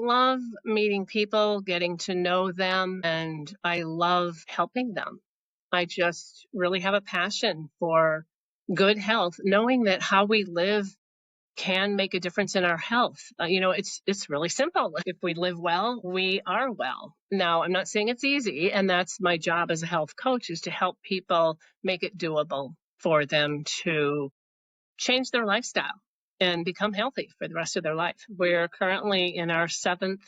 love meeting people, getting to know them, and I love helping them. I just really have a passion for good health, knowing that how we live can make a difference in our health. It's really simple. If we live well, we are well. Now, I'm not saying it's easy, and that's my job as a health coach, is to help people make it doable for them to change their lifestyle and become healthy for the rest of their life. We're currently in our 7th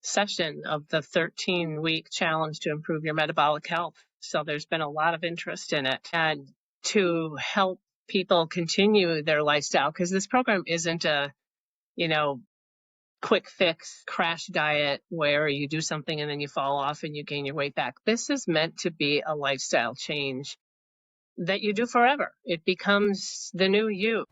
session of the 13-week challenge to improve your metabolic health. So there's been a lot of interest in it, and to help people continue their lifestyle, because this program isn't a, quick fix crash diet where you do something and then you fall off and you gain your weight back. This is meant to be a lifestyle change that you do forever. It becomes the new you.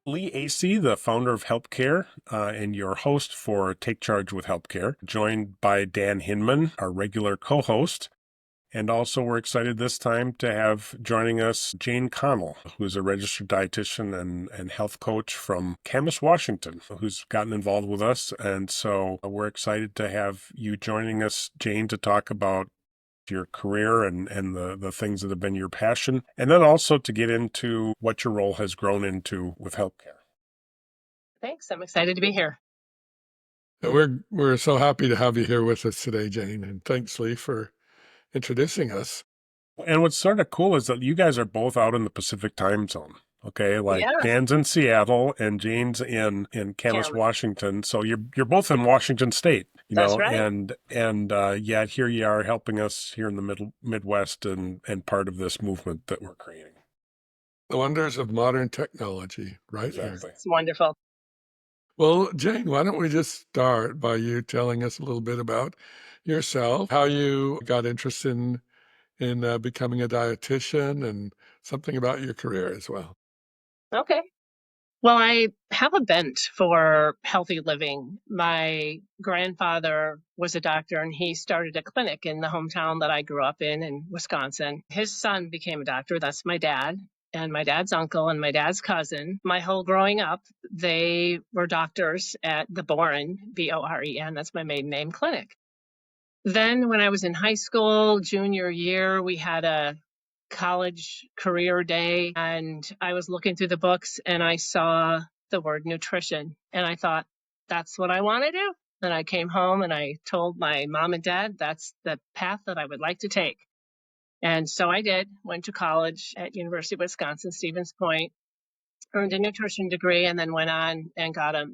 Lee Aase, the founder of HELPcare, and your host for Take Charge with HELPcare, joined by Dan Hinmon, our regular co-host. And also we're excited this time to have joining us Jane Connell, who's a registered dietitian and health coach from Camas, Washington, who's gotten involved with us. And so we're excited to have you joining us, Jane, to talk about your career and the things that have been your passion, and then also to get into what your role has grown into with HELPcare. Thanks. I'm excited to be here. We're so happy to have you here with us today, Jane, and thanks, Lee, for introducing us. And what's sort of cool is that you guys are both out in the Pacific time zone. Okay, like Yeah. Dan's in Seattle and Jane's in Camas, Washington. So you're both in Washington State, That's right. and yet here you are helping us here in the Midwest and part of this movement that we're creating. The wonders of modern technology, right? Exactly. It's wonderful. Well, Jane, why don't we just start by you telling us a little bit about yourself, how you got interested in becoming a dietitian, and something about your career as well. Okay. Well, I have a bent for healthy living. My grandfather was a doctor, and he started a clinic in the hometown that I grew up in Wisconsin. His son became a doctor. That's my dad, and my dad's uncle, and my dad's cousin. My whole growing up, they were doctors at the Boren, Boren, that's my maiden name, clinic. Then when I was in high school, junior year, we had a college career day, and I was looking through the books and I saw the word nutrition, and I thought, that's what I want to do. And I came home and I told my mom and dad that's the path that I would like to take. And so I did, went to college at University of Wisconsin, Stevens Point, earned a nutrition degree, and then went on and got a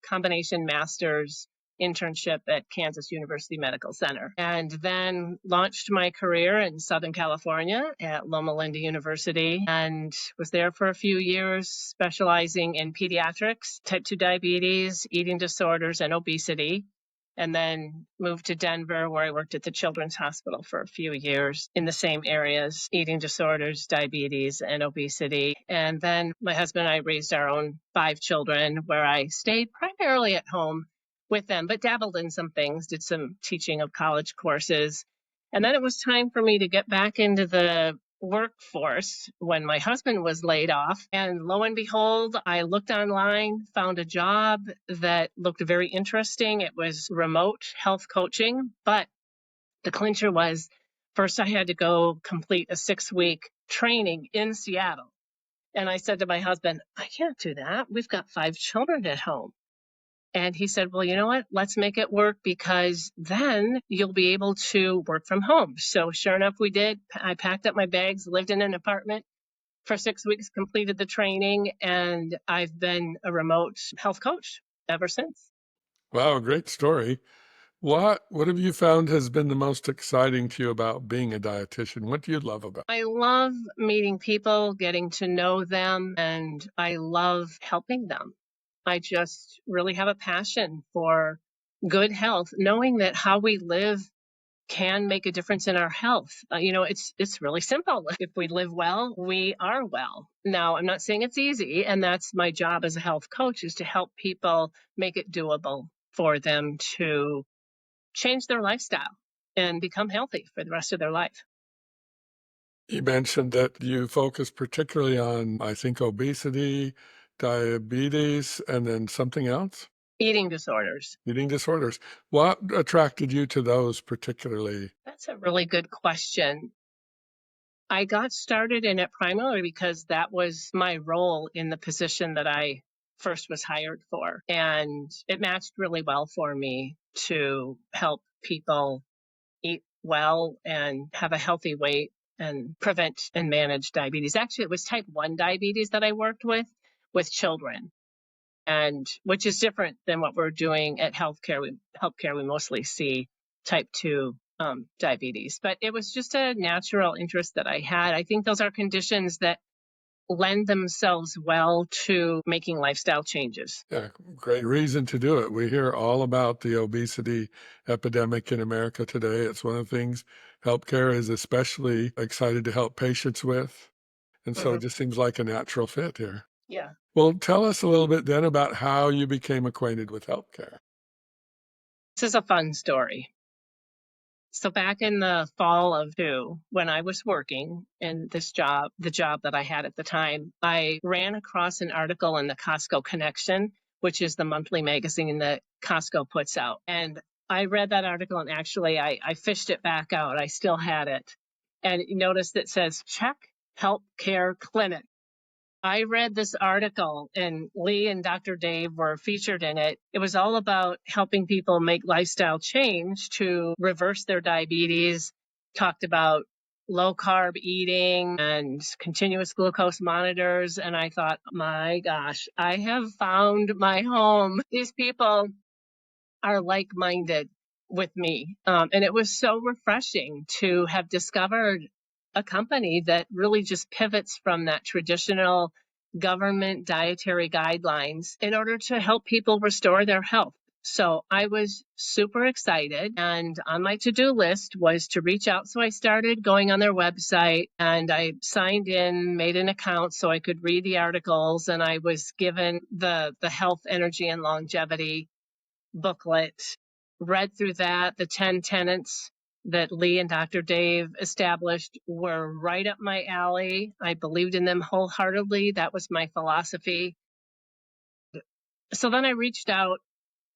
combination master's internship at Kansas University Medical Center, and then launched my career in Southern California at Loma Linda University, and was there for a few years, specializing in pediatrics, type 2 diabetes, eating disorders, and obesity. And then moved to Denver, where I worked at the Children's Hospital for a few years in the same areas, eating disorders, diabetes, and obesity. And then my husband and I raised our own 5 children, where I stayed primarily at home with them, but dabbled in some things, did some teaching of college courses. And then it was time for me to get back into the workforce when my husband was laid off. And lo and behold, I looked online, found a job that looked very interesting. It was remote health coaching, but the clincher was, first I had to go complete a 6-week training in Seattle. And I said to my husband, I can't do that. We've got 5 children at home. And he said, well, you know what? Let's make it work, because then you'll be able to work from home. So sure enough, we did. I packed up my bags, lived in an apartment for 6 weeks, completed the training, and I've been a remote health coach ever since. Wow, great story. What have you found has been the most exciting to you about being a dietitian? What do you love about it? I love meeting people, getting to know them, and I love helping them. I just really have a passion for good health, knowing that how we live can make a difference in our health. It's really simple. If we live well, we are well. Now, I'm not saying it's easy, and that's my job as a health coach, is to help people make it doable for them to change their lifestyle and become healthy for the rest of their life. You mentioned that you focus particularly on, I think, obesity, diabetes, and then something else? Eating disorders. Eating disorders. What attracted you to those particularly? That's a really good question. I got started in it primarily because that was my role in the position that I first was hired for. And it matched really well for me to help people eat well and have a healthy weight and prevent and manage diabetes. Actually, it was type 1 diabetes that I worked with children, and which is different than what we're doing at healthcare. We mostly see type 2 diabetes, but it was just a natural interest that I had. I think those are conditions that lend themselves well to making lifestyle changes. Yeah, great reason to do it. We hear all about the obesity epidemic in America today. It's one of the things HELPcare is especially excited to help patients with. And so Hmm. it just seems like a natural fit here. Yeah. Well, tell us a little bit then about how you became acquainted with HELPcare. This is a fun story. So back in the fall of two, when I was working in this job, the job that I had at the time, I ran across an article in the Costco Connection, which is the monthly magazine that Costco puts out. And I read that article, and actually I fished it back out. I still had it. And you notice it says, check Help Care Clinic. I read this article, and Lee and Dr. Dave were featured in it. It was all about helping people make lifestyle change to reverse their diabetes, talked about low carb eating and continuous glucose monitors. And I thought, my gosh, I have found my home. These people are like-minded with me. And it was so refreshing to have discovered a company that really just pivots from that traditional government dietary guidelines in order to help people restore their health. So I was super excited, and on my to-do list was to reach out. So I started going on their website, and I signed in, made an account so I could read the articles, and I was given the health, energy, and longevity booklet, read through that. The 10 tenets that Lee and Dr. Dave established were right up my alley. I believed in them wholeheartedly. That was my philosophy. So then I reached out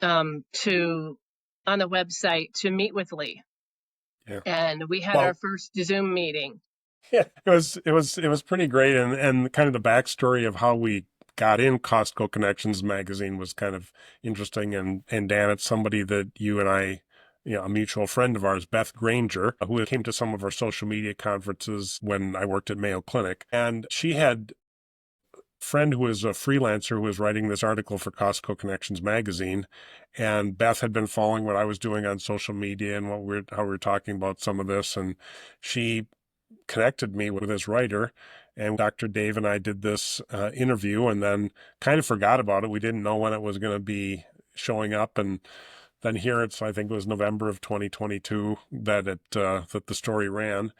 to on the website to meet with Lee, Yeah. and we had our Well, first Zoom meeting. yeah, it was pretty great, and kind of the backstory of how we got in Costco Connections magazine was kind of interesting. And Dan, it's somebody that you and I, a mutual friend of ours, Beth Granger, who came to some of our social media conferences when I worked at Mayo Clinic, and she had friend who was a freelancer who was writing this article for Costco Connections magazine, and Beth had been following what I was doing on social media and how we were talking about some of this, and she connected me with this writer, and Dr. Dave and I did this interview, and then kind of forgot about it. We didn't know when it was going to be showing up, and then here it's, I think it was November of 2022 that the story ran.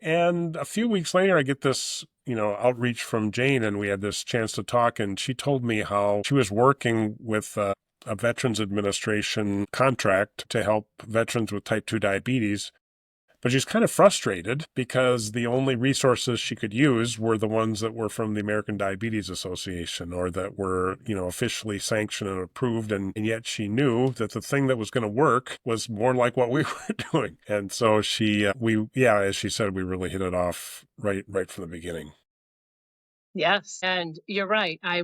And a few weeks later, I get this, outreach from Jane, and we had this chance to talk. And she told me how she was working with a Veterans Administration contract to help veterans with type 2 diabetes. But she's kind of frustrated because the only resources she could use were the ones that were from the American Diabetes Association, or that were, officially sanctioned and approved. And yet she knew that the thing that was going to work was more like what we were doing. And so as she said, we really hit it off right from the beginning. Yes. And you're right. My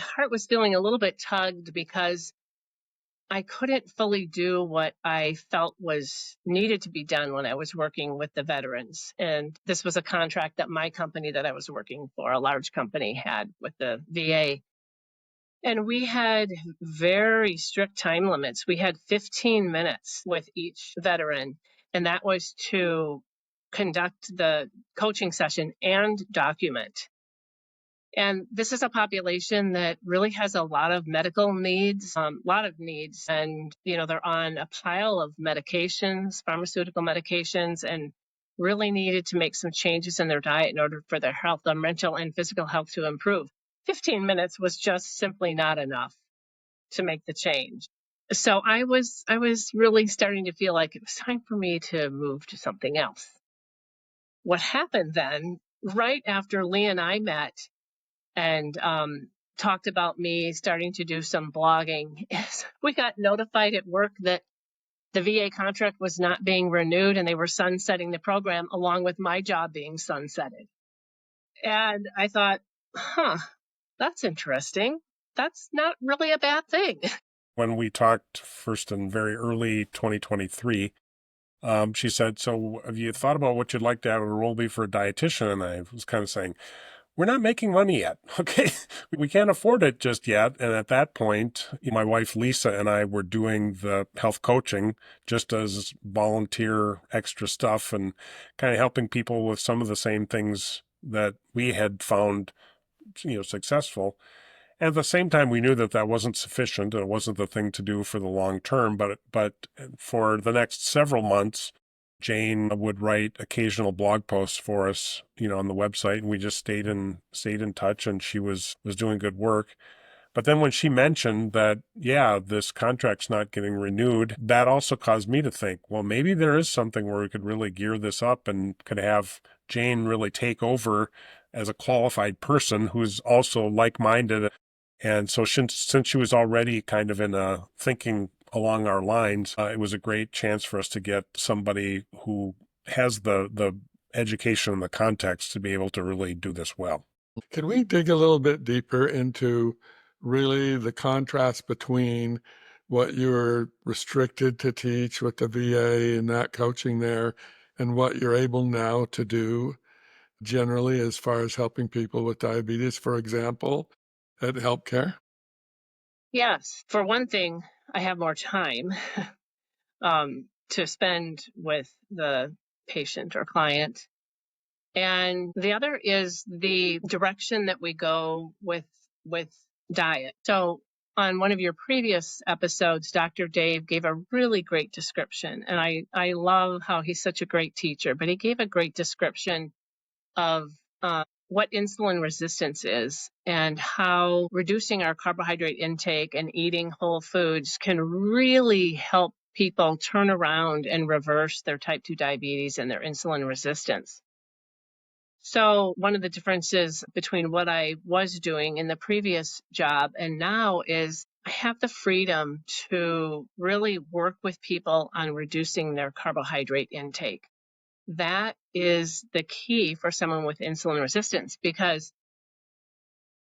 heart was feeling a little bit tugged because I couldn't fully do what I felt was needed to be done when I was working with the veterans. And this was a contract that my company that I was working for, a large company, had with the VA. And we had very strict time limits. We had 15 minutes with each veteran, and that was to conduct the coaching session and document. And this is a population that really has a lot of medical needs, and they're on a pile of medications, pharmaceutical medications, and really needed to make some changes in their diet in order for their health, their mental and physical health, to improve. 15 minutes was just simply not enough to make the change. So I was really starting to feel like it was time for me to move to something else. what happened then, right after Lee and I met and talked about me starting to do some blogging, is we got notified at work that the VA contract was not being renewed and they were sunsetting the program along with my job being sunsetted. And I thought, that's interesting. That's not really a bad thing. When we talked first in very early 2023, she said, "So have you thought about what you'd like to have a role be for a dietitian?" And I was kind of saying, we're not making money yet. Okay. We can't afford it just yet. And at that point, my wife, Lisa, and I were doing the health coaching just as volunteer extra stuff and kind of helping people with some of the same things that we had found, successful. And at the same time, we knew that that wasn't sufficient and it wasn't the thing to do for the long term. But for the next several months, Jane would write occasional blog posts for us, on the website, and we just stayed in touch, and she was doing good work. But then when she mentioned that, yeah, this contract's not getting renewed, that also caused me to think, well, maybe there is something where we could really gear this up and could have Jane really take over as a qualified person who's also like-minded. And so since she was already kind of in a thinking along our lines, it was a great chance for us to get somebody who has the education and the context to be able to really do this well. Can we dig a little bit deeper into really the contrast between what you were restricted to teach with the VA and that coaching there and what you're able now to do generally as far as helping people with diabetes, for example, at HELPcare? Yes. For one thing, I have more time to spend with the patient or client. And the other is the direction that we go with diet. So on one of your previous episodes, Dr. Dave gave a really great description. And I love how he's such a great teacher, but he gave a great description of what insulin resistance is and how reducing our carbohydrate intake and eating whole foods can really help people turn around and reverse their type 2 diabetes and their insulin resistance. So one of the differences between what I was doing in the previous job and now is I have the freedom to really work with people on reducing their carbohydrate intake. That is the key for someone with insulin resistance because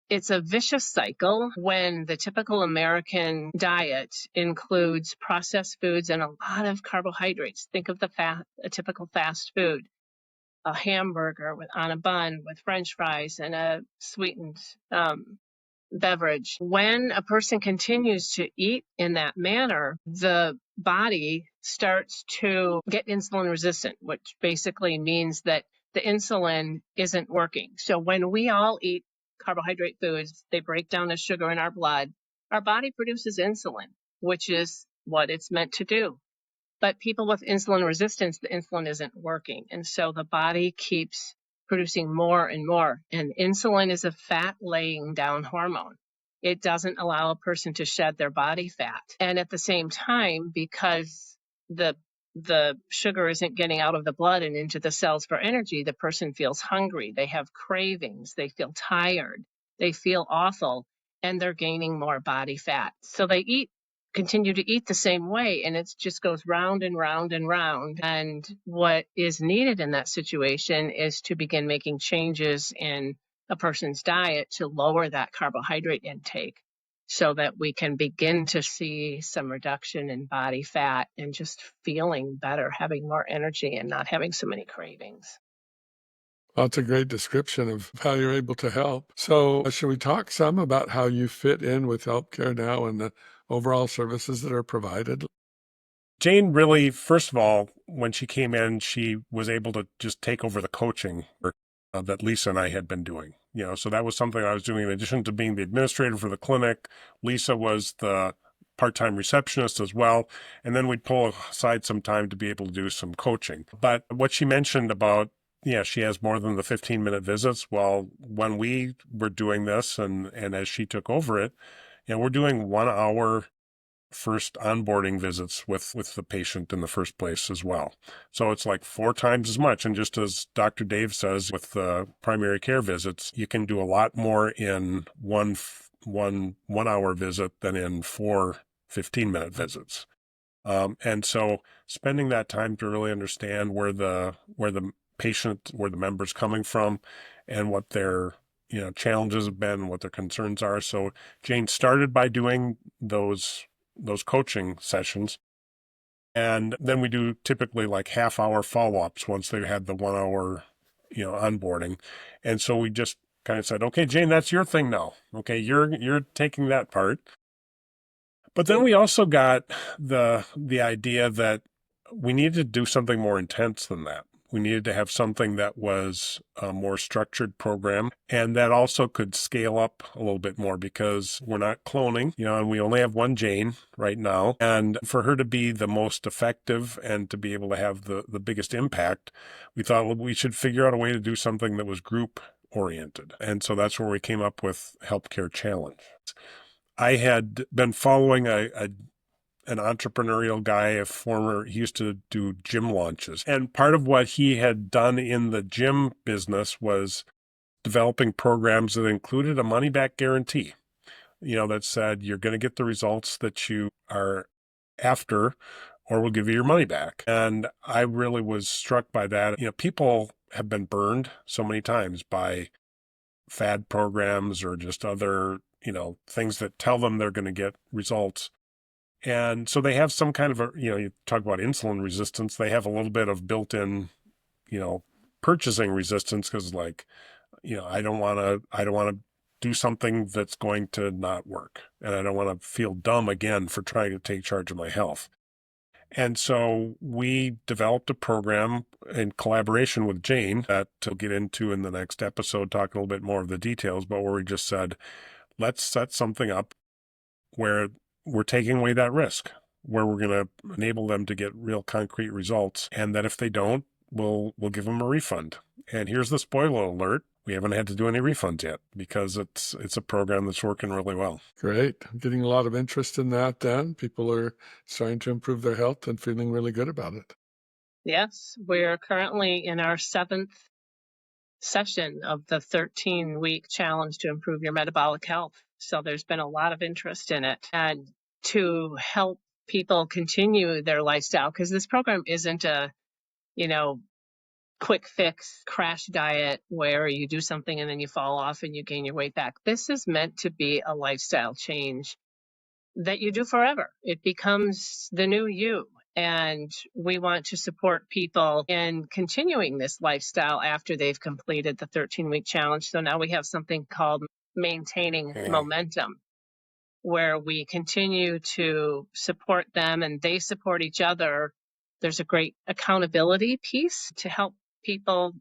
it's a vicious cycle when the typical American diet includes processed foods and a lot of carbohydrates. Think of a typical fast food, a hamburger on a bun with French fries and a sweetened beverage. When a person continues to eat in that manner, the body starts to get insulin resistant, which basically means that the insulin isn't working. So when we all eat carbohydrate foods, they break down as sugar in our blood. Our body produces insulin, which is what it's meant to do. But people with insulin resistance, the insulin isn't working. And so the body keeps producing more and more. And insulin is a fat laying down hormone. It doesn't allow a person to shed their body fat. And at the same time, because the sugar isn't getting out of the blood and into the cells for energy, the person feels hungry. They have cravings. They feel tired. They feel awful. And they're gaining more body fat. So they continue to eat the same way, and it just goes round and round and round. And what is needed in that situation is to begin making changes in a person's diet to lower that carbohydrate intake so that we can begin to see some reduction in body fat and just feeling better, having more energy and not having so many cravings. Well, that's a great description of how you're able to help. So, should we talk some about how you fit in with HELPcare now and the overall services that are provided? Jane really, first of all, when she came in, she was able to just take over the coaching that Lisa and I had been doing. So that was something I was doing in addition to being the administrator for the clinic. Lisa was the part-time receptionist as well. And then we'd pull aside some time to be able to do some coaching. But what she mentioned about, yeah, she has more than the 15-minute visits. Well, when we were doing this and as she took over it, we're doing 1 hour first onboarding visits with the patient in the first place as well. So it's like 4 times as much. And just as Dr. Dave says, with the primary care visits, you can do a lot more in one hour visit than in 4 15-minute visits. And so spending that time to really understand where the member's coming from and what their challenges have been, what their concerns are. So Jane started by doing those coaching sessions. And then we do typically like half-hour follow-ups once they had the 1 hour, onboarding. And so we just kind of said, okay, Jane, that's your thing now. Okay, you're taking that part. But then we also got the idea that we needed to do something more intense than that. We needed to have something that was a more structured program and that also could scale up a little bit more because we're not cloning, and we only have one Jane right now. And for her to be the most effective and to be able to have the biggest impact, we thought, well, we should figure out a way to do something that was group oriented. And so that's where we came up with HELPcare Challenge. I had been following an entrepreneurial guy, he used to do gym launches. And part of what he had done in the gym business was developing programs that included a money back guarantee, that said, you're going to get the results that you are after, or we'll give you your money back. And I really was struck by that. People have been burned so many times by fad programs or just other, things that tell them they're going to get results. And so they have some kind of you talk about insulin resistance, they have a little bit of built-in, purchasing resistance because I don't want to do something that's going to not work. And I don't want to feel dumb again for trying to take charge of my health. And so we developed a program in collaboration with Jane that we'll get into in the next episode, talking a little bit more of the details, but where we just said, let's set something up where we're taking away that risk, where we're going to enable them to get real concrete results, and that if they don't, we'll give them a refund. And here's the spoiler alert. We haven't had to do any refunds yet because it's a program that's working really well. Great. I'm getting a lot of interest in that then. People are starting to improve their health and feeling really good about it. Yes, we're currently in our 7th session of the 13-week challenge to improve your metabolic health. So there's been a lot of interest in it. And to help people continue their lifestyle, because this program isn't a, quick fix crash diet where you do something and then you fall off and you gain your weight back. This is meant to be a lifestyle change that you do forever. It becomes the new you. And we want to support people in continuing this lifestyle after they've completed the 13-week challenge. So now we have something called maintaining momentum, where we continue to support them and they support each other. There's a great accountability piece to help people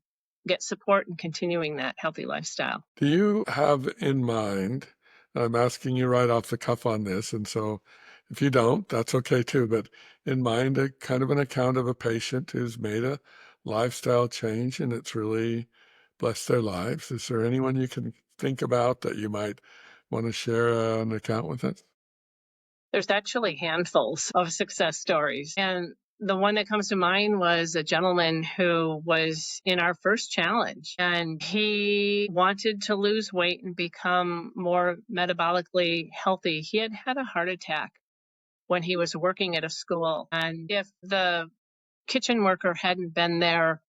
get support in continuing that healthy lifestyle. Do you have in mind, I'm asking you right off the cuff on this, and so if you don't, that's okay too, but in mind, a kind of an account of a patient who's made a lifestyle change and it's really blessed their lives? Is there anyone you can think about that you might want to share an account with us? There's actually handfuls of success stories. And the one that comes to mind was a gentleman who was in our first challenge, and he wanted to lose weight and become more metabolically healthy. He had had a heart attack when he was working at a school. And if the kitchen worker hadn't been there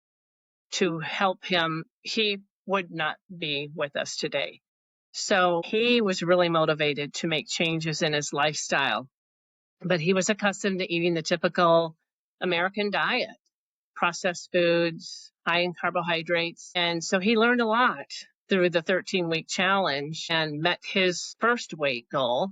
to help him, he would not be with us today. So he was really motivated to make changes in his lifestyle, but he was accustomed to eating the typical American diet, processed foods, high in carbohydrates. And so he learned a lot through the 13-week challenge and met his first weight goal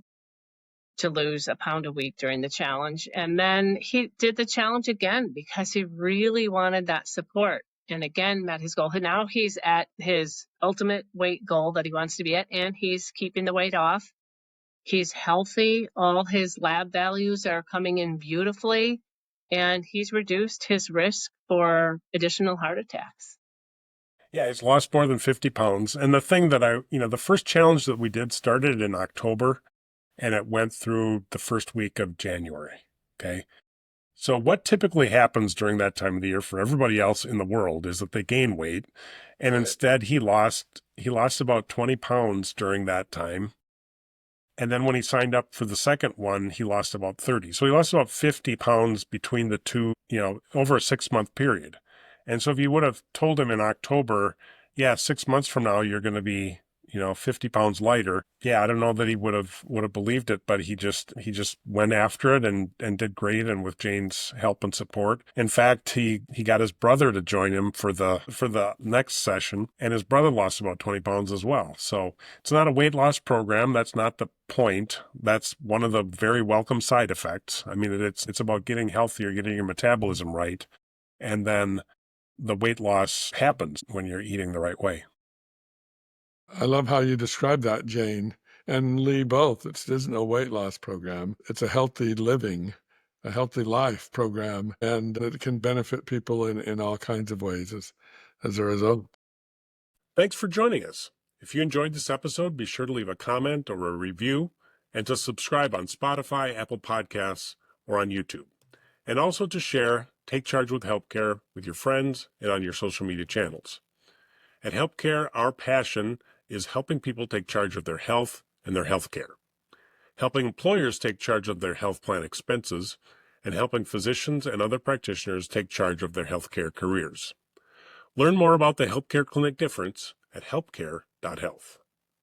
to lose a pound a week during the challenge. And then he did the challenge again because he really wanted that support, and again met his goal. Now he's at his ultimate weight goal that he wants to be at, and he's keeping the weight off. He's healthy. All his lab values are coming in beautifully, and he's reduced his risk for additional heart attacks. Yeah, he's lost more than 50 pounds. And the thing that the first challenge that we did started in October. and it went through the first week of January. Okay. So what typically happens during that time of the year for everybody else in the world is that they gain weight. And instead he lost about 20 pounds during that time. And then when he signed up for the second one, he lost about 30. So he lost about 50 pounds between the two, over a 6-month period. And so if you would have told him in October, yeah, 6 months from now, you're going to be, 50 pounds lighter. Yeah, I don't know that he would have believed it, but he just went after it and did great. And with Jane's help and support, in fact, he got his brother to join him for the next session, and his brother lost about 20 pounds as well. So it's not a weight loss program. That's not the point. That's one of the very welcome side effects. I mean, it's about getting healthier, getting your metabolism right, and then the weight loss happens when you're eating the right way. I love how you describe that, Jane and Lee both. It isn't a weight loss program. It's a healthy living, a healthy life program, and it can benefit people in all kinds of ways as a result. Thanks for joining us. If you enjoyed this episode, be sure to leave a comment or a review and to subscribe on Spotify, Apple Podcasts, or on YouTube. And also to share Take Charge with HELPcare with your friends and on your social media channels. At HELPcare, our passion is helping people take charge of their health and their health care, helping employers take charge of their health plan expenses, and helping physicians and other practitioners take charge of their healthcare careers. Learn more about the HELPcare Clinic difference at helpcare.health.